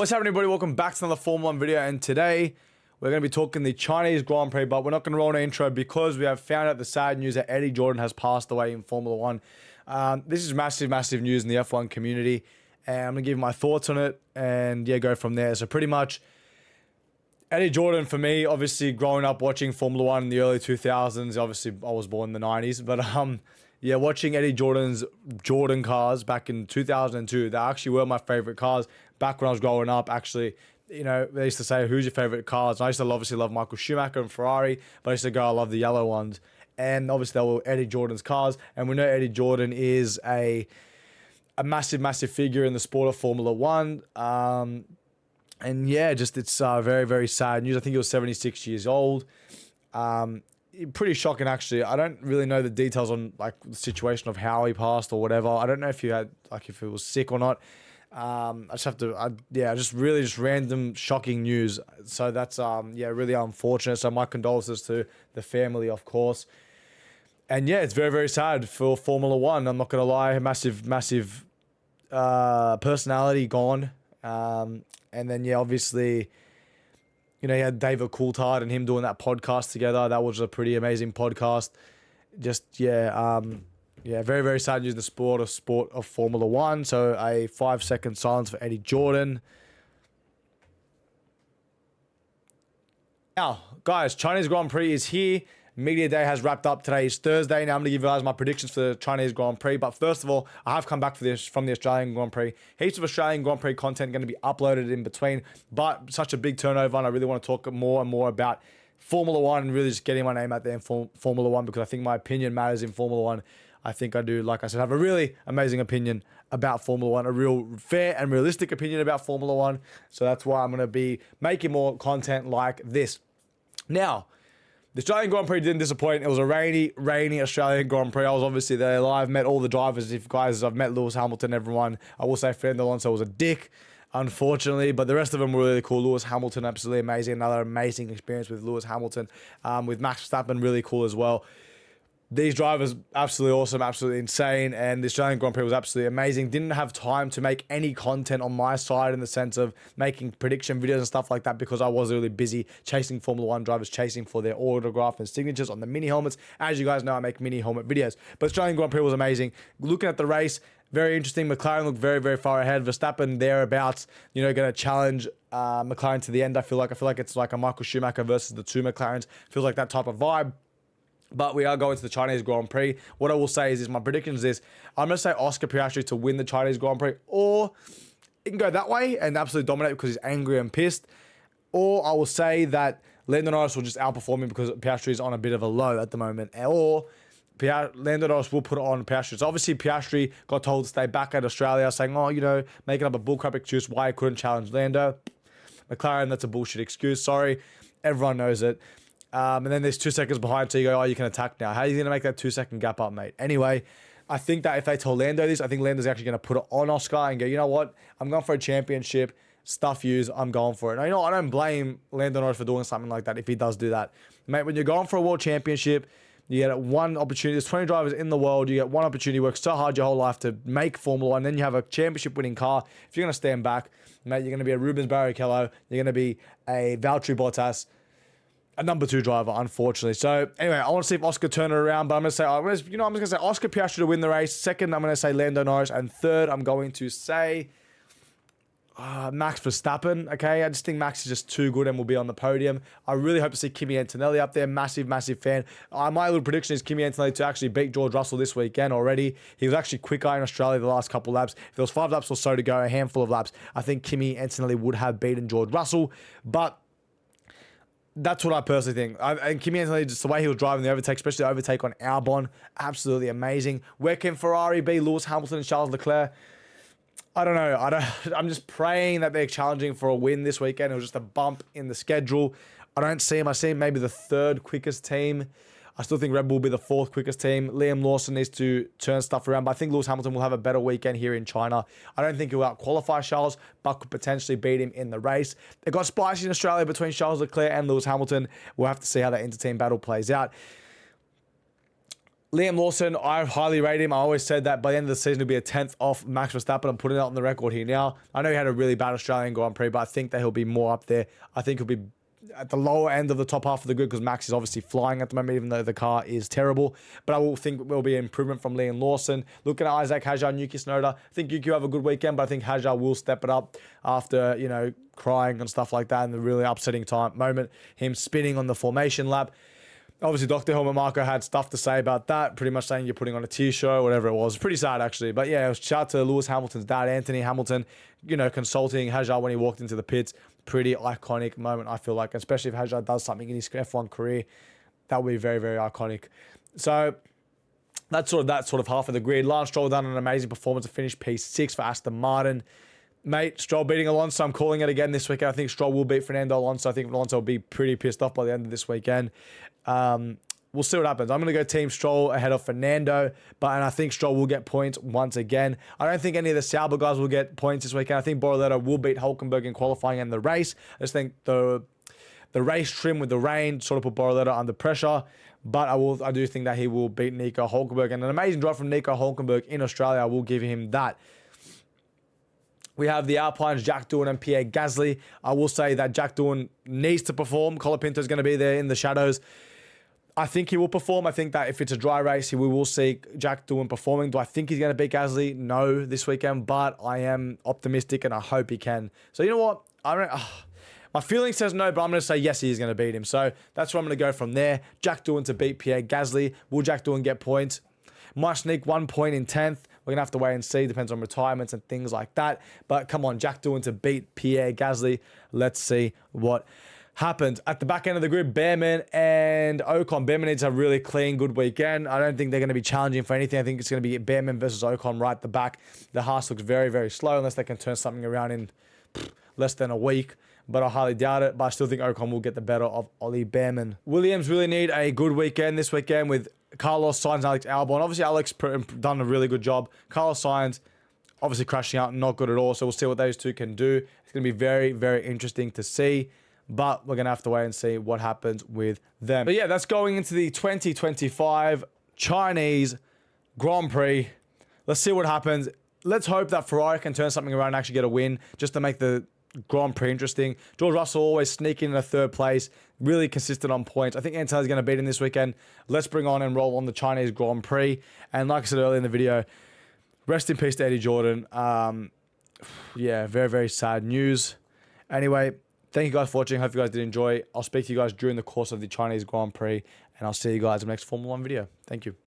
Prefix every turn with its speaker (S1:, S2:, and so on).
S1: What's happening, everybody? Welcome back to another Formula 1 video, and today we're going to be talking the Chinese Grand Prix, but we're not going to roll an intro because we have found out the sad news that Eddie Jordan has passed away in Formula 1. This is massive news in the F1 community, and I'm going to give my thoughts on it and yeah, go from there. So pretty much, Eddie Jordan, for me, obviously growing up watching Formula 1 in the early 2000s, obviously I was born in the 90s, but yeah, watching Eddie Jordan's Jordan cars back in 2002, they actually were my favorite cars back when I was growing up. Actually, you know, they used to say, who's your favorite cars? And I used to obviously love Michael Schumacher and Ferrari, but I used to go, I love the yellow ones. And obviously they were Eddie Jordan's cars. And we know Eddie Jordan is a massive figure in the sport of Formula 1. And yeah, just it's very sad news. I think he was 76 years old. Pretty shocking, actually. I don't really know the details on like the situation of how he passed or whatever. I don't know if he had if he was sick or not. I just have to, just random shocking news. So that's really unfortunate. So my condolences to the family, of course. And yeah, it's very sad for Formula 1. I'm not gonna lie, massive personality gone. And then yeah, obviously, you know, you had David Coulthard and him doing that podcast together. That was a pretty amazing podcast. Just very sad news in the sport of Formula 1. So a 5-second silence for Eddie Jordan. Now, guys, Chinese Grand Prix is here. Media Day has wrapped up. Today is Thursday. Now I'm going to give you guys my predictions for the Chinese Grand Prix. But first of all, I have come back from the Australian Grand Prix. Heaps of Australian Grand Prix content going to be uploaded in between. But such a big turnover, and I really want to talk more and more about Formula 1 and really just getting my name out there in Formula 1 because I think my opinion matters in Formula 1. I think I do, like I said, have a really amazing opinion about Formula 1, a real fair and realistic opinion about Formula 1. So that's why I'm going to be making more content like this. Now, the Australian Grand Prix didn't disappoint. It was a rainy Australian Grand Prix. I was obviously there live, met all the drivers. I've met Lewis Hamilton, everyone. I will say Fernando Alonso was a dick, unfortunately, but the rest of them were really cool. Lewis Hamilton, absolutely amazing. Another amazing experience with Lewis Hamilton. With Max Verstappen, really cool as well. These drivers, absolutely awesome, absolutely insane, and the Australian Grand Prix was absolutely amazing. Didn't have time to make any content on my side in the sense of making prediction videos and stuff like that because I was really busy chasing Formula 1 drivers, chasing for their autograph and signatures on the mini helmets. As you guys know, I make mini helmet videos. But Australian Grand Prix was amazing. Looking at the race, very interesting. McLaren looked very far ahead. Verstappen thereabouts, you know, going to challenge McLaren to the end. I feel like it's like a Michael Schumacher versus the two McLarens. Feels like that type of vibe. But we are going to the Chinese Grand Prix. What I will say is my prediction is this. I'm going to say Oscar Piastri to win the Chinese Grand Prix. Or it can go that way and absolutely dominate because he's angry and pissed. Or I will say that Lando Norris will just outperform him because Piastri is on a bit of a low at the moment. Or Lando Norris will put it on Piastri. So obviously Piastri got told to stay back at Australia saying, oh, you know, making up a bullcrap excuse why he couldn't challenge Lando. McLaren, that's a bullshit excuse. Sorry. Everyone knows it. And then there's 2 seconds behind, so you go, oh, you can attack now. How are you going to make that 2-second gap up, mate? Anyway, I think that if they tell Lando this, I think Lando's actually going to put it on Oscar and go, you know what? I'm going for a championship. Stuff yous. I'm going for it. Now, you know, I don't blame Lando Norris for doing something like that if he does do that. Mate, when you're going for a world championship, you get one opportunity. There's 20 drivers in the world. You get one opportunity. You work so hard your whole life to make Formula 1. Then you have a championship-winning car. If you're going to stand back, mate, you're going to be a Rubens Barrichello. You're going to be a Valtteri Bottas. A number 2 driver, unfortunately. So anyway, I want to see if Oscar turn it around, but I'm just going to say Oscar Piastri to win the race. Second, I'm going to say Lando Norris, and third, I'm going to say Max Verstappen. Okay, I just think Max is just too good and will be on the podium. I really hope to see Kimi Antonelli up there. Massive fan. My little prediction is Kimi Antonelli to actually beat George Russell this weekend already. He was actually quicker in Australia the last couple laps. If there was 5 laps or so to go, a handful of laps, I think Kimi Antonelli would have beaten George Russell, but that's what I personally think. And Kimi Antonelli, just the way he was driving the overtake, especially the overtake on Albon, absolutely amazing. Where can Ferrari be? Lewis Hamilton and Charles Leclerc? I don't know. I'm just praying that they're challenging for a win this weekend. It was just a bump in the schedule. I don't see him. I see him maybe the 3rd quickest team. I still think Red Bull will be the 4th quickest team. Liam Lawson needs to turn stuff around, but I think Lewis Hamilton will have a better weekend here in China. I don't think he'll out-qualify Charles, but could potentially beat him in the race. It got spicy in Australia between Charles Leclerc and Lewis Hamilton. We'll have to see how that inter-team battle plays out. Liam Lawson, I highly rate him. I always said that by the end of the season, he'll be a 10th off Max Verstappen. I'm putting it on the record here now. I know he had a really bad Australian Grand Prix, but I think that he'll be more up there. I think he'll be at the lower end of the top half of the grid because Max is obviously flying at the moment, even though the car is terrible. But I will think will be an improvement from Liam Lawson. Looking at Isaac Hajar and Yuki Tsunoda, I think Yuki will have a good weekend, but I think Hajar will step it up after, you know, crying and stuff like that in the really upsetting moment. Him spinning on the formation lap. Obviously, Dr. Helmut Marko had stuff to say about that, pretty much saying you're putting on a T-shirt, whatever it was. Pretty sad, actually. But yeah, shout out to Lewis Hamilton's dad, Anthony Hamilton, you know, consulting Hajar when he walked into the pits. Pretty iconic moment, I feel like, especially if Hajar does something in his F1 career. That would be very, very iconic. So that's sort of half of the grid. Lance Stroll done an amazing performance to finish P6 for Aston Martin. Mate, Stroll beating Alonso. I'm calling it again this weekend. I think Stroll will beat Fernando Alonso. I think Alonso will be pretty pissed off by the end of this weekend. We'll see what happens. I'm going to go Team Stroll ahead of Fernando, and I think Stroll will get points once again. I don't think any of the Sauber guys will get points this weekend. I think Bortoleto will beat Hulkenberg in qualifying and the race. I just think the race trim with the rain sort of put Bortoleto under pressure. But I do think that he will beat Nico Hulkenberg. And an amazing drive from Nico Hulkenberg in Australia. I will give him that. We have the Alpines, Jack Doohan and Pierre Gasly. I will say that Jack Doohan needs to perform. Colapinto is going to be there in the shadows. I think he will perform. I think that if it's a dry race, we will see Jack Doohan performing. Do I think he's going to beat Gasly? No, this weekend. But I am optimistic and I hope he can. So you know what? My feeling says no, but I'm going to say yes, he is going to beat him. So that's where I'm going to go from there. Jack Doohan to beat Pierre Gasly. Will Jack Doohan get points? Might sneak 1 point in 10th. We're going to have to wait and see. Depends on retirements and things like that. But come on, Jack Doohan to beat Pierre Gasly. Let's see what happens. At the back end of the grid, Behrman and Ocon. Behrman needs a really clean, good weekend. I don't think they're going to be challenging for anything. I think it's going to be Behrman versus Ocon right at the back. The Haas looks very, very slow unless they can turn something around in less than a week. But I highly doubt it. But I still think Ocon will get the better of Ollie Behrman. Williams really need a good weekend this weekend with Carlos Sainz and Alex Albon. Obviously, Alex done a really good job. Carlos Sainz obviously crashing out, not good at all. So we'll see what those two can do. It's going to be very, very interesting to see. But we're going to have to wait and see what happens with them. But yeah, that's going into the 2025 Chinese Grand Prix. Let's see what happens. Let's hope that Ferrari can turn something around and actually get a win just to make the Grand Prix interesting. George Russell always sneaking in a third place, really consistent on points. I think Antonelli's going to beat him this weekend. Let's bring on and roll on the Chinese Grand Prix. And like I said earlier in the video, rest in peace to Eddie Jordan. Yeah, very, very sad news. Anyway, thank you guys for watching. Hope you guys did enjoy. I'll speak to you guys during the course of the Chinese Grand Prix, and I'll see you guys in the next Formula 1 video. Thank you.